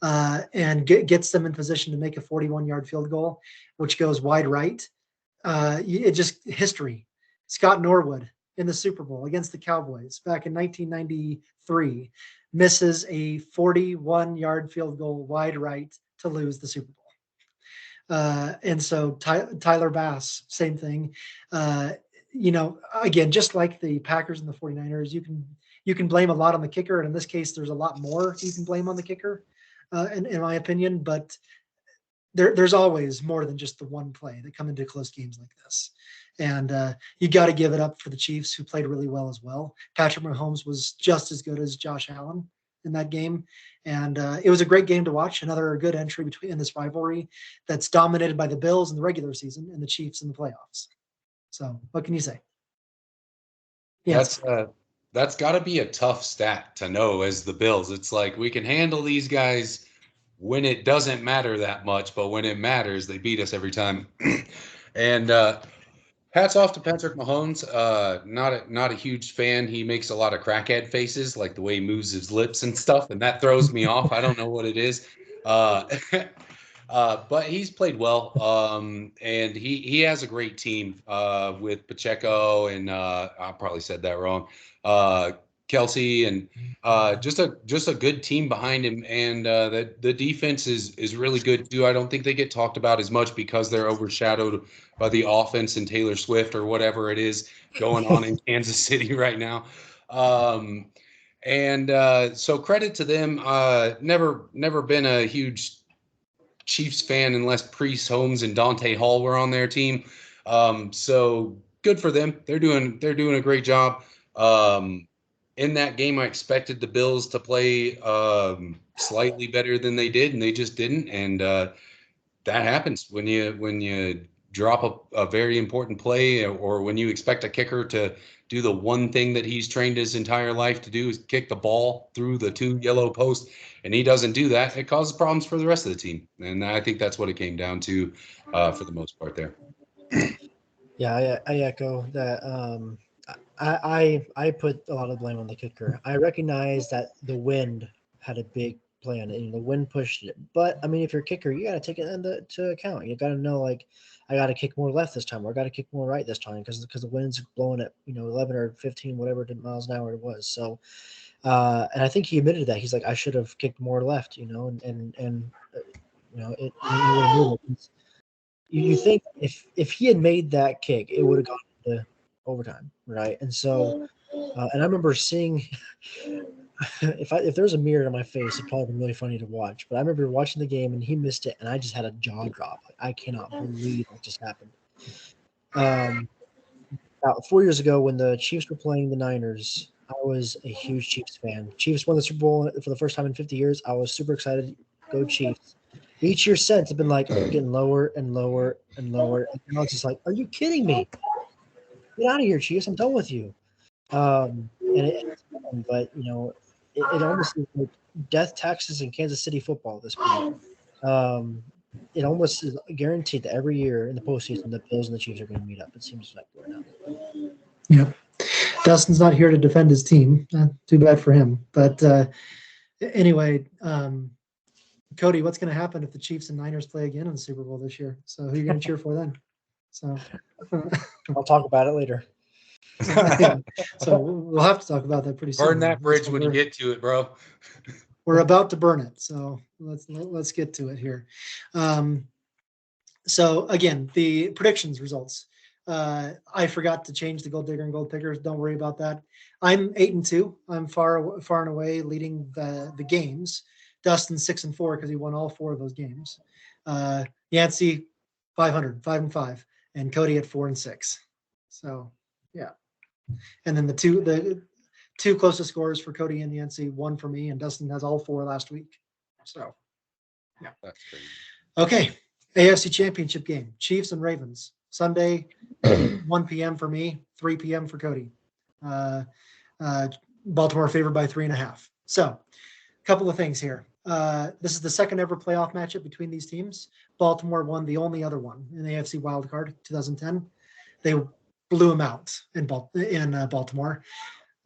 Speaker 1: and gets them in position to make a 41-yard field goal, which goes wide right. It just history. Scott Norwood in the Super Bowl against the Cowboys back in 1993 misses a 41-yard field goal wide right to lose the Super Bowl. And so Tyler Bass, same thing. Again, just like the Packers and the 49ers, you can blame a lot on the kicker, and in this case, there's a lot more you can blame on the kicker, in my opinion. But there's always more than just the one play that come into close games like this. And you got to give it up for the Chiefs, who played really well as well. Patrick Mahomes was just as good as Josh Allen in that game, and it was a great game to watch. Another good entry in this rivalry that's dominated by the Bills in the regular season and the Chiefs in the playoffs. So, what can you say?
Speaker 2: Yes. That's got to be a tough stat to know as the Bills. It's like, we can handle these guys when it doesn't matter that much, but when it matters, they beat us every time. And hats off to Patrick Mahomes. Not a huge fan. He makes a lot of crackhead faces, like the way he moves his lips and stuff, and that throws me off. I don't know what it is. But he's played well, and he has a great team with Pacheco and I probably said that wrong. Kelsey, and just a good team behind him, and the defense is really good too. I don't think they get talked about as much because they're overshadowed by the offense and Taylor Swift or whatever it is going on in Kansas City right now. So credit to them. Never been a huge Chiefs fan unless Priest Holmes and Dante Hall were on their team. So good for them. They're doing a great job. In that game, I expected the Bills to play slightly better than they did, and they just didn't. And that happens when you drop a very important play, or when you expect a kicker to do the one thing that he's trained his entire life to do, is kick the ball through the 2 yellow posts, and he doesn't do that. It causes problems for the rest of the team, and I think that's what it came down to for the most part there.
Speaker 3: Yeah, I echo that. I put a lot of blame on the kicker. I recognize that the wind had a big play on it. The wind pushed it. But, I mean, if you're a kicker, you got to take it into account. You got to know, like, I got to kick more left this time, or I got to kick more right this time because the wind's blowing at, 11 or 15, whatever miles an hour it was. So, and I think he admitted that. He's like, I should have kicked more left, and you think if he had made that kick, it would have gone to overtime, right? And so, and I remember seeing if there's a mirror in my face, it'd probably be really funny to watch. But I remember watching the game and he missed it, and I just had a jaw drop. Like, I cannot believe what just happened. About 4 years ago, when the Chiefs were playing the Niners, I was a huge Chiefs fan. Chiefs won the Super Bowl for the first time in 50 years. I was super excited. Go Chiefs. Each year since, I've been like getting lower and lower and lower. And now it's just like, are you kidding me? Get out of here, Chiefs. I'm done with you. But it almost is like death taxes in Kansas City football at this point. It almost is guaranteed that every year in the postseason, the Bills and the Chiefs are going to meet up. It seems like right now.
Speaker 1: Yep. Dustin's not here to defend his team. Too bad for him. But anyway, Cody, what's going to happen if the Chiefs and Niners play again in the Super Bowl this year? So who are you going to cheer for then? So
Speaker 3: I'll talk about it later.
Speaker 1: Yeah. So we'll have to talk about that pretty soon.
Speaker 2: Burn that bridge when you get to it, bro.
Speaker 1: We're about to burn it, so let's get to it here. So again, the predictions results. I forgot to change the gold digger and gold pickers. Don't worry about that. I'm 8-2. I'm far and away leading the games. Dustin's 6-4 because he won all 4 of those games. Yancey 500, 5-5, and Cody at 4-6. So yeah. And then the two closest scores for Cody and Yancey, 1 for me, and Dustin has all 4 last week. So yeah.
Speaker 2: That's crazy.
Speaker 1: Okay. AFC Championship game. Chiefs and Ravens. Sunday, 1 p.m. for me, 3 p.m. for Cody. Baltimore favored by 3.5. So a couple of things here. This is the second ever playoff matchup between these teams. Baltimore won the only other one in the AFC wildcard, 2010. They blew them out in Baltimore.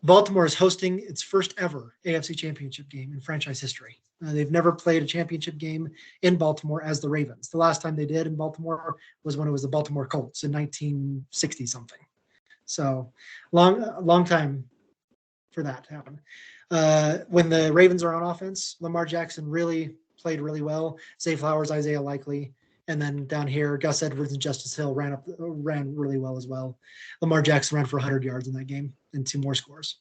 Speaker 1: Baltimore is hosting its first ever AFC Championship game in franchise history. They've never played a championship game in Baltimore as the Ravens. The last time they did in Baltimore was when it was the Baltimore Colts in 1960 something. So long time for that to happen. When the Ravens are on offense, Lamar Jackson really played really well. Zay Flowers, Isaiah Likely, and then down here, Gus Edwards and Justice Hill ran really well as well. Lamar Jackson ran for 100 yards in that game and 2 more scores.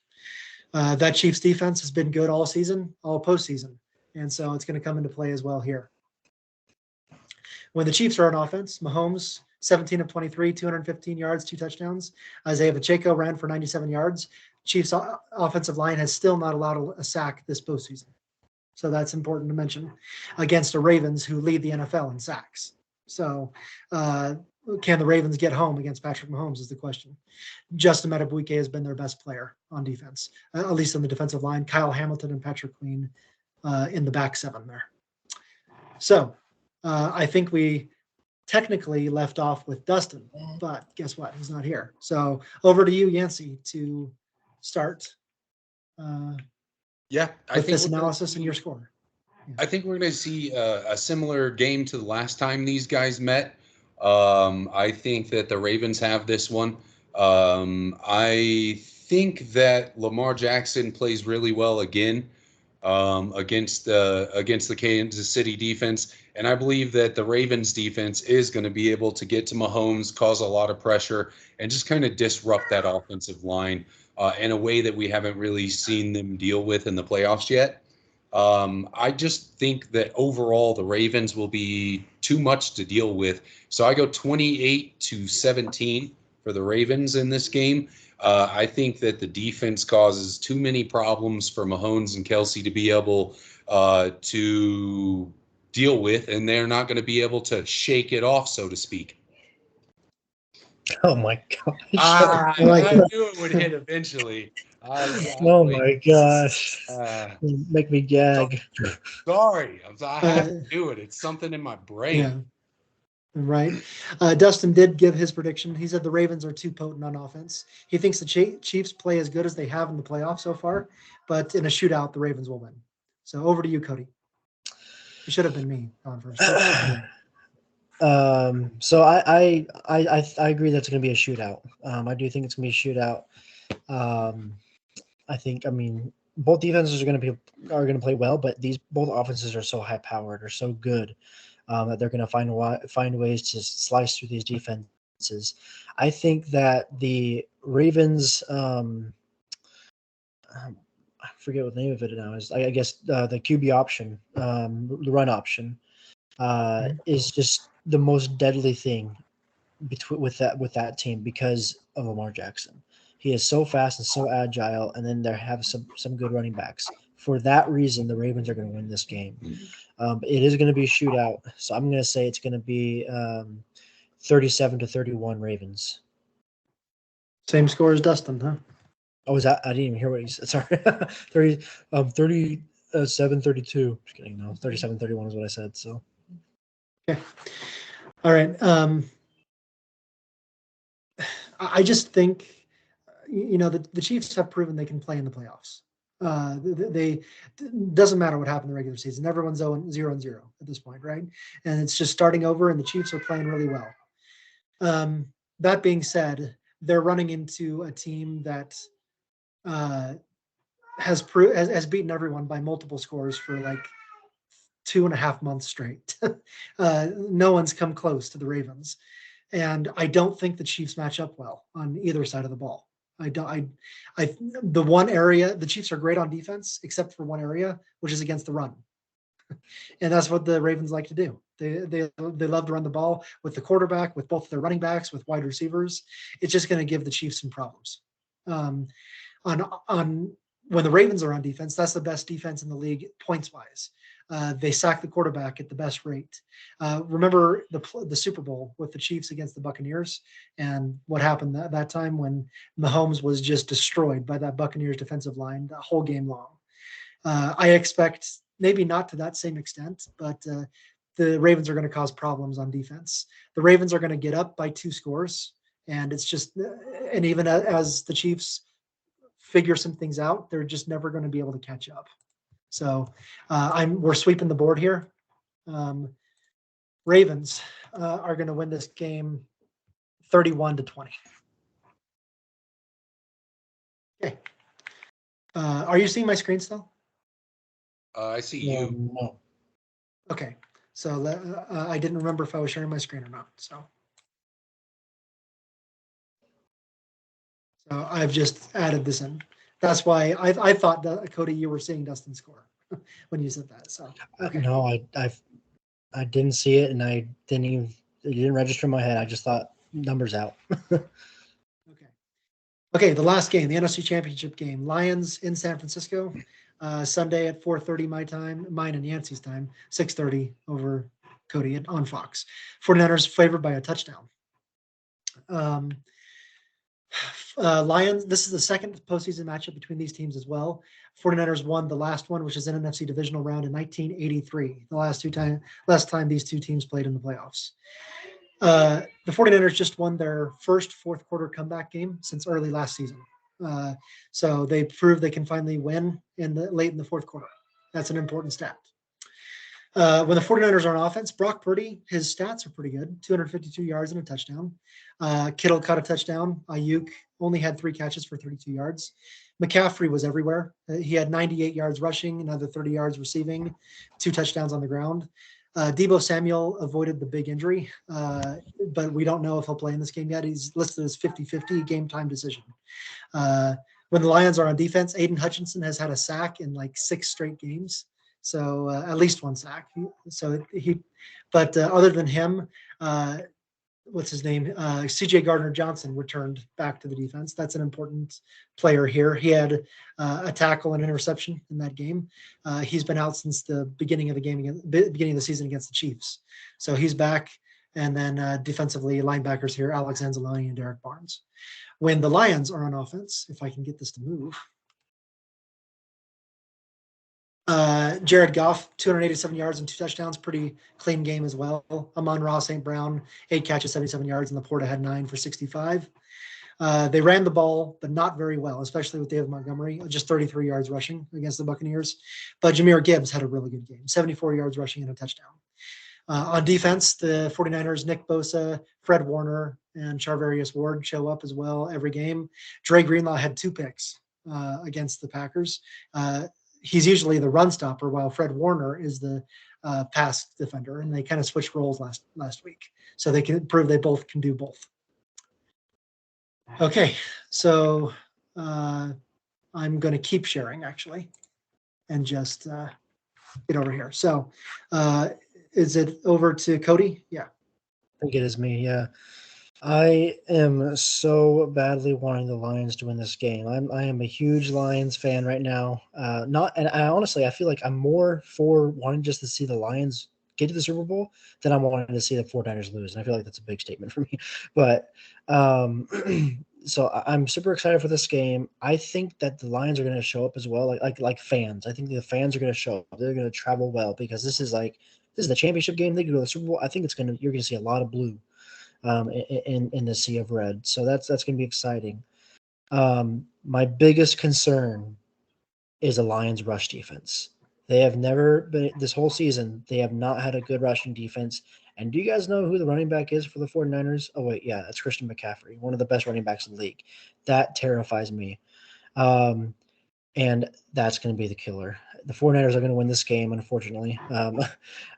Speaker 1: That Chiefs defense has been good all season, all postseason, and so it's going to come into play as well here. When the Chiefs are on offense, Mahomes 17 of 23, 215 yards, 2 touchdowns. Isaiah Pacheco ran for 97 yards. Chiefs offensive line has still not allowed a sack this postseason. So that's important to mention against the Ravens who lead the NFL in sacks. So can the Ravens get home against Patrick Mahomes is the question. Justin Madubuike has been their best player on defense, at least on the defensive line. Kyle Hamilton and Patrick Queen in the back 7 there. So I think we technically left off with Dustin, but guess what? He's not here. So over to you, Yancey, to start with this analysis and your score. Yeah.
Speaker 2: I think we're going to see a similar game to the last time these guys met. I think that the Ravens have this one. I think that Lamar Jackson plays really well again against the Kansas City defense. And I believe that the Ravens defense is going to be able to get to Mahomes, cause a lot of pressure, and just kind of disrupt that offensive line in a way that we haven't really seen them deal with in the playoffs yet. I just think that overall the Ravens will be too much to deal with. So I go 28-17 for the Ravens in this game. I think that the defense causes too many problems for Mahomes and Kelsey to be able to deal with, and they're not going to be able to shake it off, so to speak.
Speaker 3: Oh my gosh.
Speaker 2: I
Speaker 1: like
Speaker 2: knew it would hit eventually.
Speaker 3: Oh my gosh. Make me gag.
Speaker 2: Sorry. I have to do it. It's something in my brain.
Speaker 1: Yeah. Right. Dustin did give his prediction. He said the Ravens are too potent on offense. He thinks the Chiefs play as good as they have in the playoffs so far, but in a shootout, the Ravens will win. So over to you, Cody. It should have been me on first.
Speaker 3: So I agree that's going to be a shootout. I do think it's going to be a shootout. I mean, both defenses are going to play well, but both offenses are so high powered or so good that they're going to find ways to slice through these defenses. I think that the Ravens, I forget what the name of it now is. I guess the QB option, the run option, is just the most deadly thing with that team because of Lamar Jackson. He is so fast and so agile, and then they have some good running backs. For that reason, the Ravens are going to win this game. It is going to be a shootout, so I'm going to say it's going to be 37-31 Ravens.
Speaker 1: Same score as Dustin, huh?
Speaker 3: Oh, is that? I didn't even hear what he said. Sorry. 37-32. Just kidding. No, 37-31 is what I said. So.
Speaker 1: Okay. All right. I just think, the Chiefs have proven they can play in the playoffs. They doesn't matter what happened in the regular season. Everyone's 0-0 at this point, right? And it's just starting over, and the Chiefs are playing really well. That being said, they're running into a team that has beaten everyone by multiple scores for like 2.5 months straight. No one's come close to the Ravens, and I don't think the Chiefs match up well on either side of the ball. The one area, the Chiefs are great on defense, except for one area, which is against the run. And that's what the Ravens like to do. They love to run the ball with the quarterback, with both their running backs, with wide receivers. It's just going to give the Chiefs some problems. On when the Ravens are on defense, that's the best defense in the league points wise. They sack the quarterback at the best rate. Remember the Super Bowl with the Chiefs against the Buccaneers, and what happened that time when Mahomes was just destroyed by that Buccaneers defensive line the whole game long. I expect maybe not to that same extent, but the Ravens are going to cause problems on defense. The Ravens are going to get up by 2 scores, and it's just, and even as the Chiefs figure some things out, they're just never going to be able to catch up. So we're sweeping the board here. Ravens are going to win this game 31-20. Okay. Are you seeing my screen still?
Speaker 2: I see you.
Speaker 3: No.
Speaker 1: Okay. So I didn't remember if I was sharing my screen or not. So I've just added this in. That's why I thought that, Cody, you were seeing Dustin's score when you said that. So okay.
Speaker 3: No, I didn't see it, and it didn't register in my head. I just thought numbers out.
Speaker 1: Okay. The last game, the NFC Championship game, Lions in San Francisco, Sunday at 4:30 my time, mine and Yancey's time, 6:30 over Cody on Fox. 49ers favored by a touchdown. Lions, this is the second postseason matchup between these teams as well. 49ers won the last one, which is an NFC divisional round in 1983, the last time these two teams played in the playoffs. The 49ers just won their first fourth quarter comeback game since early last season. So they proved they can finally win late in the fourth quarter. That's an important stat. When the 49ers are on offense, Brock Purdy, his stats are pretty good. 252 yards and a touchdown. Kittle caught a touchdown. Ayuk only had 3 catches for 32 yards. McCaffrey was everywhere. He had 98 yards rushing, another 30 yards receiving, 2 touchdowns on the ground. Deebo Samuel avoided the big injury, but we don't know if he'll play in this game yet. He's listed as 50-50 game time decision. When the Lions are on defense, Aiden Hutchinson has had a sack in like 6 straight games. So at least one sack. But other than him, what's his name? CJ Gardner-Johnson returned back to the defense. That's an important player here. He had a tackle and interception in that game. He's been out since the beginning of the season against the Chiefs. So he's back. And then defensively, linebackers here, Alex Anzalone and Derek Barnes. When the Lions are on offense, if I can get this to move, Jared Goff, 287 yards and 2 touchdowns, pretty clean game as well. Amon-Ra St. Brown, 8 catches, 77 yards, and Laporta had 9 for 65. They ran the ball, but not very well, especially with David Montgomery, just 33 yards rushing against the Buccaneers. But Jahmyr Gibbs had a really good game, 74 yards rushing and a touchdown. On defense, the 49ers, Nick Bosa, Fred Warner, and Charvarius Ward show up as well every game. Dre Greenlaw had 2 picks against the Packers. He's usually the run stopper, while Fred Warner is the pass defender, and they kind of switched roles last week. So they can prove they both can do both. Okay, so I'm going to keep sharing, actually, and just get over here. So is it over to Cody? Yeah.
Speaker 3: I think it is me, yeah. I am so badly wanting the Lions to win this game. I am a huge Lions fan right now. And I honestly, I feel like I'm more for wanting just to see the Lions get to the Super Bowl than I'm wanting to see the 49ers lose. And I feel like that's a big statement for me. But so I'm super excited for this game. I think that the Lions are going to show up as well, like fans. I think the fans are going to show up. They're going to travel well, because this is the championship game. They can go to the Super Bowl. I think you're going to see a lot of blue in the sea of red. So that's going to be exciting. My biggest concern is the Lions rush defense. They have never been, this whole season, they have not had a good rushing defense. And do you guys know who the running back is for the 49ers? Oh, wait, yeah, that's Christian McCaffrey, one of the best running backs in the league. That terrifies me. And that's going to be the killer. The 49ers are going to win this game, unfortunately. They're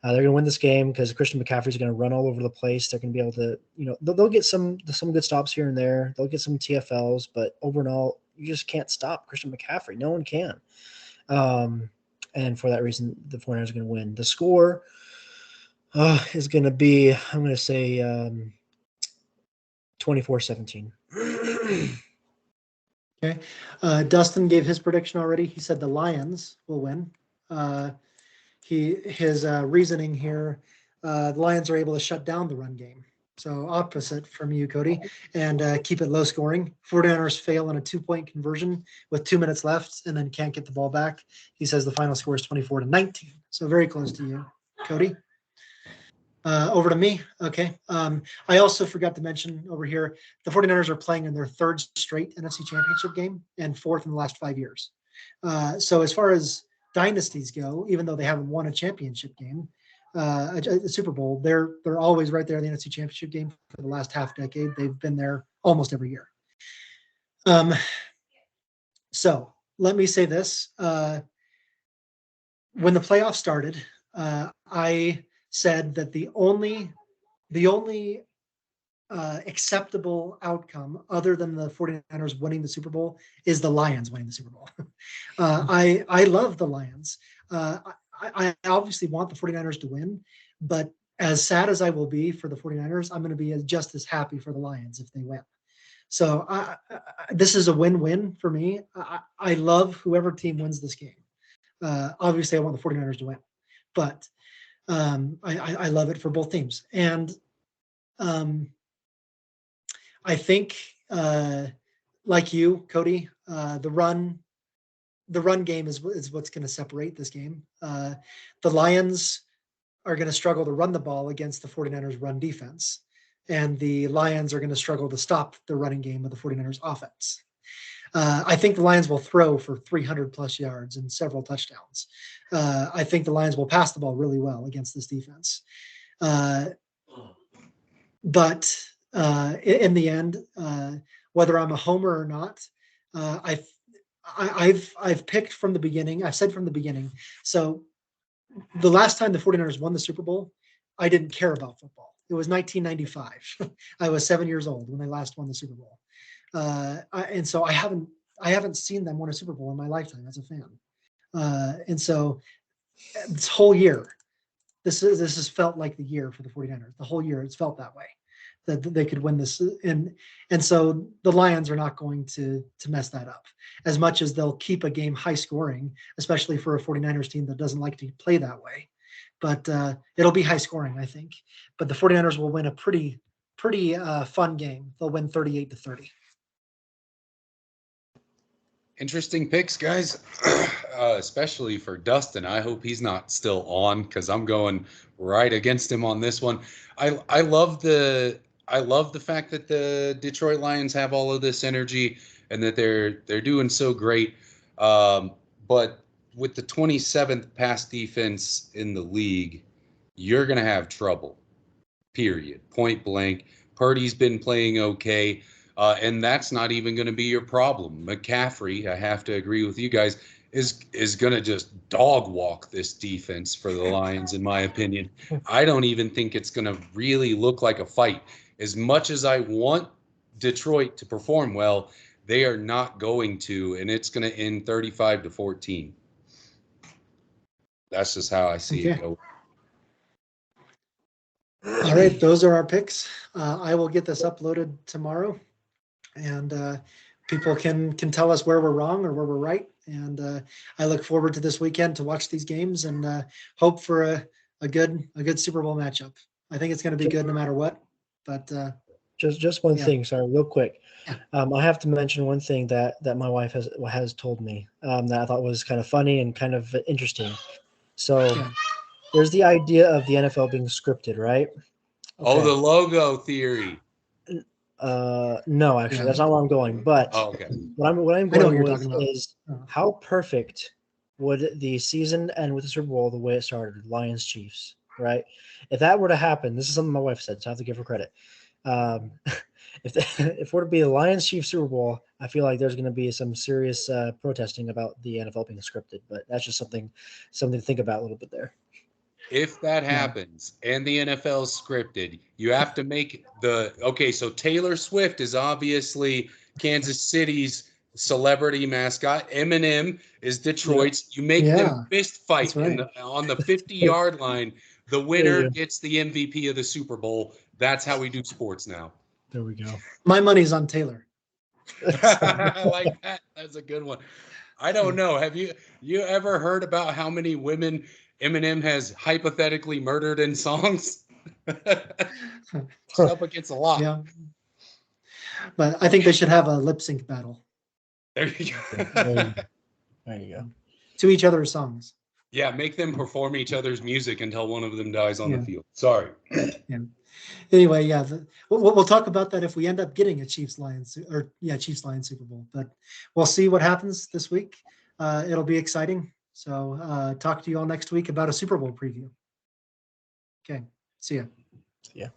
Speaker 3: going to win this game because Christian McCaffrey is going to run all over the place. They're going to be able to, they'll get some good stops here and there. They'll get some TFLs, but overall, you just can't stop Christian McCaffrey. No one can. And for that reason, the 49ers are going to win. The score is going to be, I'm going to say 24-17.
Speaker 1: Okay. Dustin gave his prediction already. He said the Lions will win. His reasoning here, the Lions are able to shut down the run game. So opposite from you, Cody, and keep it low scoring. 49ers fail on a 2-point conversion with 2 minutes left and then can't get the ball back. He says the final score is 24-19. So very close to you, Cody. Over to me. Okay. I also forgot to mention over here, the 49ers are playing in their 3rd straight NFC Championship game and 4th in the last 5 years. So as far as dynasties go, even though they haven't won a championship game, a Super Bowl, they're always right there in the NFC Championship game for the last half decade. They've been there almost every year. So let me say this. When the playoffs started, I said that the only acceptable outcome other than the 49ers winning the Super Bowl is the Lions winning the Super Bowl. I love the Lions. I obviously want the 49ers to win, but as sad as I will be for the 49ers, I'm going to be just as happy for the Lions if they win. So this is a win-win for me. I love whoever team wins this game. Obviously, I want the 49ers to win, but I love it for both teams. And I think, like you, Cody, the run game is what's going to separate this game. The Lions are going to struggle to run the ball against the 49ers run defense, and the Lions are going to struggle to stop the running game of the 49ers offense. I think the Lions will throw for 300 plus yards and several touchdowns. I think the Lions will pass the ball really well against this defense. But in the end, whether I'm a homer or not, I've picked from the beginning. I've said from the beginning. So the last time the 49ers won the Super Bowl, I didn't care about football. It was 1995. I was 7 years old when they last won the Super Bowl. And so I haven't seen them win a Super Bowl in my lifetime as a fan. And so this whole year, this has felt like the year for the 49ers. The whole year it's felt that way, that they could win this. And so the Lions are not going to mess that up as much as they'll keep a game high scoring, especially for a 49ers team that doesn't like to play that way. But it'll be high scoring, I think. But the 49ers will win a pretty fun game. They'll win 38-30.
Speaker 2: Interesting picks, guys, especially for Dustin. I hope he's not still on because I'm going right against him on this one. I love the fact that the Detroit Lions have all of this energy and that they're doing so great. But with the 27th pass defense in the league, you're going to have trouble. Period. Point blank. Purdy's been playing okay. And that's not even going to be your problem. McCaffrey, I have to agree with you guys, is going to just dog walk this defense for the Lions, in my opinion. I don't even think it's going to really look like a fight. As much as I want Detroit to perform well, they are not going to, and it's going to end 35-14. That's just how I see it go.
Speaker 1: All right, those are our picks. I will get this uploaded tomorrow. And people can tell us where we're wrong or where we're right. And I look forward to this weekend to watch these games and hope for a good Super Bowl matchup. I think it's going to be good no matter what. But
Speaker 3: just one thing, sorry, real quick.
Speaker 1: Yeah.
Speaker 3: I have to mention one thing that my wife has told me that I thought was kind of funny and kind of interesting. So there's the idea of the NFL being scripted, right? Okay.
Speaker 2: Oh, the logo theory.
Speaker 3: No, actually, that's not where I'm going. But what I'm going with is how perfect would the season end with the Super Bowl the way it started, Lions Chiefs, right? If that were to happen, this is something my wife said, so I have to give her credit. If we're to be the Lions Chiefs Super Bowl, I feel like there's going to be some serious protesting about the NFL being scripted. But that's just something to think about a little bit there.
Speaker 2: If that happens and the NFL is scripted, you have to make so Taylor Swift is obviously Kansas City's celebrity mascot. Eminem is Detroit's. You make them fist fight on the 50-yard line. The winner gets the MVP of the Super Bowl. That's how we do sports now.
Speaker 3: There we go.
Speaker 1: My money's on Taylor.
Speaker 2: I like that. That's a good one. I don't know. Have you ever heard about how many women Eminem has hypothetically murdered in songs? It's up against a lot.
Speaker 1: Yeah. But I think they should have a lip sync battle.
Speaker 2: There you go.
Speaker 3: There you go.
Speaker 1: To each other's songs.
Speaker 2: Yeah, make them perform each other's music until one of them dies on the field. Sorry.
Speaker 1: Anyway, we'll talk about that if we end up getting a Chiefs-Lions Super Bowl. But we'll see what happens this week. It'll be exciting. So talk to you all next week about a Super Bowl preview. Okay. See ya.
Speaker 3: Yeah.